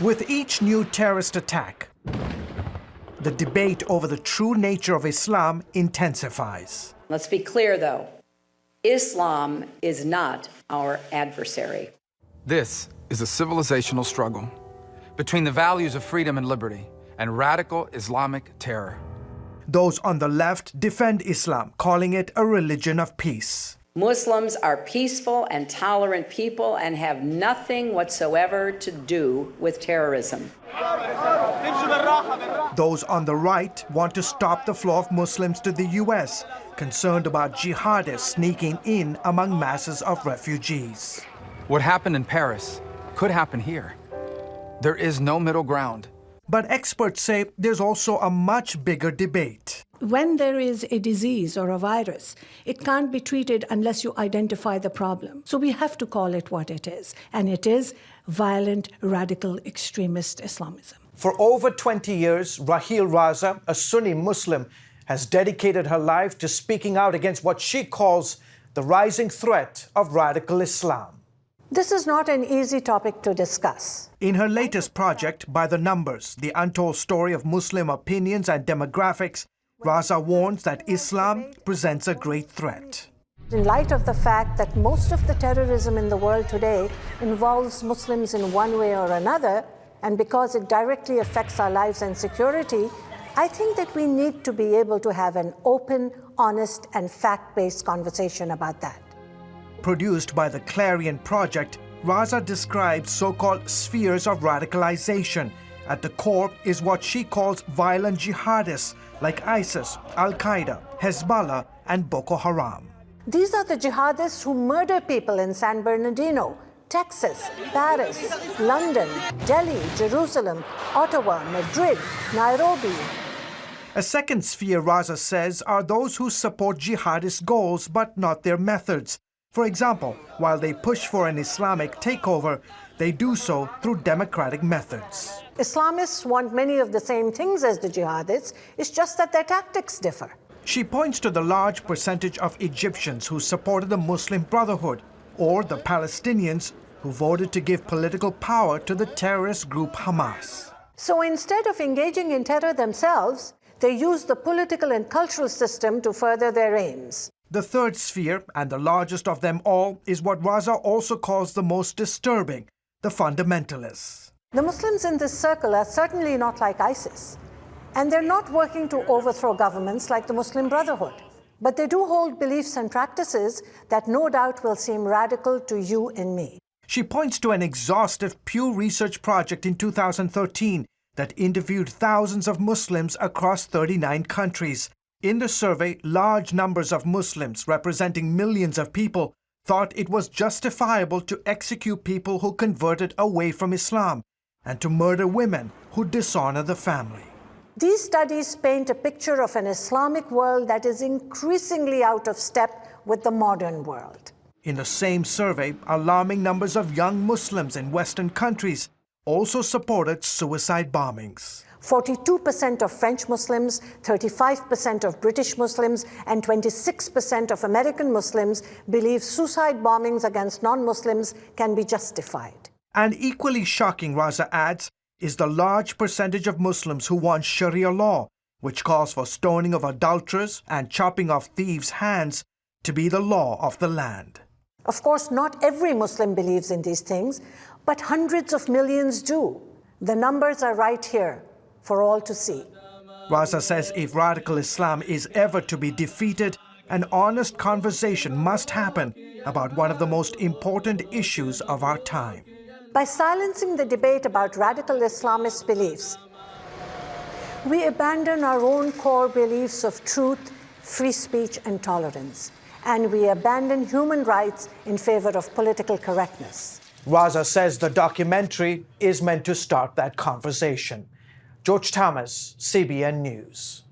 With each new terrorist attack, the debate over the true nature of Islam intensifies. Let's be clear, though. Islam is not our adversary. This is a civilizational struggle between the values of freedom and liberty and radical Islamic terror. Those on the left defend Islam, calling it a religion of peace. Muslims are peaceful and tolerant people and have nothing whatsoever to do with terrorism. Those on the right want to stop the flow of Muslims to the U.S., concerned about jihadists sneaking in among masses of refugees. What happened in Paris could happen here. There is no middle ground. But experts say there's also a much bigger debate. When there is a disease or a virus, it can't be treated unless you identify the problem. So we have to call it what it is, and it is violent, radical, extremist Islamism. For over 20 years, Raheel Raza, a Sunni Muslim, has dedicated her life to speaking out against what she calls the rising threat of radical Islam. This is not an easy topic to discuss. In her latest project, By the Numbers, the untold story of Muslim opinions and demographics, Raza warns that Islam presents a great threat. In light of the fact that most of the terrorism in the world today involves Muslims in one way or another, and because it directly affects our lives and security, I think that we need to be able to have an open, honest, and fact-based conversation about that. Produced by the Clarion Project, Raza describes so-called spheres of radicalization. At the core is what she calls violent jihadists like ISIS, Al-Qaeda, Hezbollah, and Boko Haram. These are the jihadists who murder people in San Bernardino, Texas, Paris, London, Delhi, Jerusalem, Ottawa, Madrid, Nairobi. A second sphere, Raza says, are those who support jihadist goals but not their methods. For example, while they push for an Islamic takeover, they do so through democratic methods. Islamists want many of the same things as the jihadists, it's just that their tactics differ. She points to the large percentage of Egyptians who supported the Muslim Brotherhood, or the Palestinians who voted to give political power to the terrorist group Hamas. So instead of engaging in terror themselves, they use the political and cultural system to further their aims. The third sphere, and the largest of them all, is what Raza also calls the most disturbing, the fundamentalists. The Muslims in this circle are certainly not like ISIS, and they're not working to overthrow governments like the Muslim Brotherhood. But they do hold beliefs and practices that no doubt will seem radical to you and me. She points to an exhaustive Pew Research project in 2013 that interviewed thousands of Muslims across 39 countries. In the survey, large numbers of Muslims, representing millions of people, thought it was justifiable to execute people who converted away from Islam and to murder women who dishonor the family. These studies paint a picture of an Islamic world that is increasingly out of step with the modern world. In the same survey, alarming numbers of young Muslims in Western countries also supported suicide bombings. 42% of French Muslims, 35% of British Muslims, and 26% of American Muslims believe suicide bombings against non-Muslims can be justified. And equally shocking, Raza adds, is the large percentage of Muslims who want Sharia law, which calls for stoning of adulterers and chopping off thieves' hands, to be the law of the land. Of course, not every Muslim believes in these things, but hundreds of millions do. The numbers are right here for all to see. Raza says if radical Islam is ever to be defeated, an honest conversation must happen about one of the most important issues of our time. By silencing the debate about radical Islamist beliefs, we abandon our own core beliefs of truth, free speech, and tolerance, and we abandon human rights in favor of political correctness. Raza says the documentary is meant to start that conversation. George Thomas, CBN News.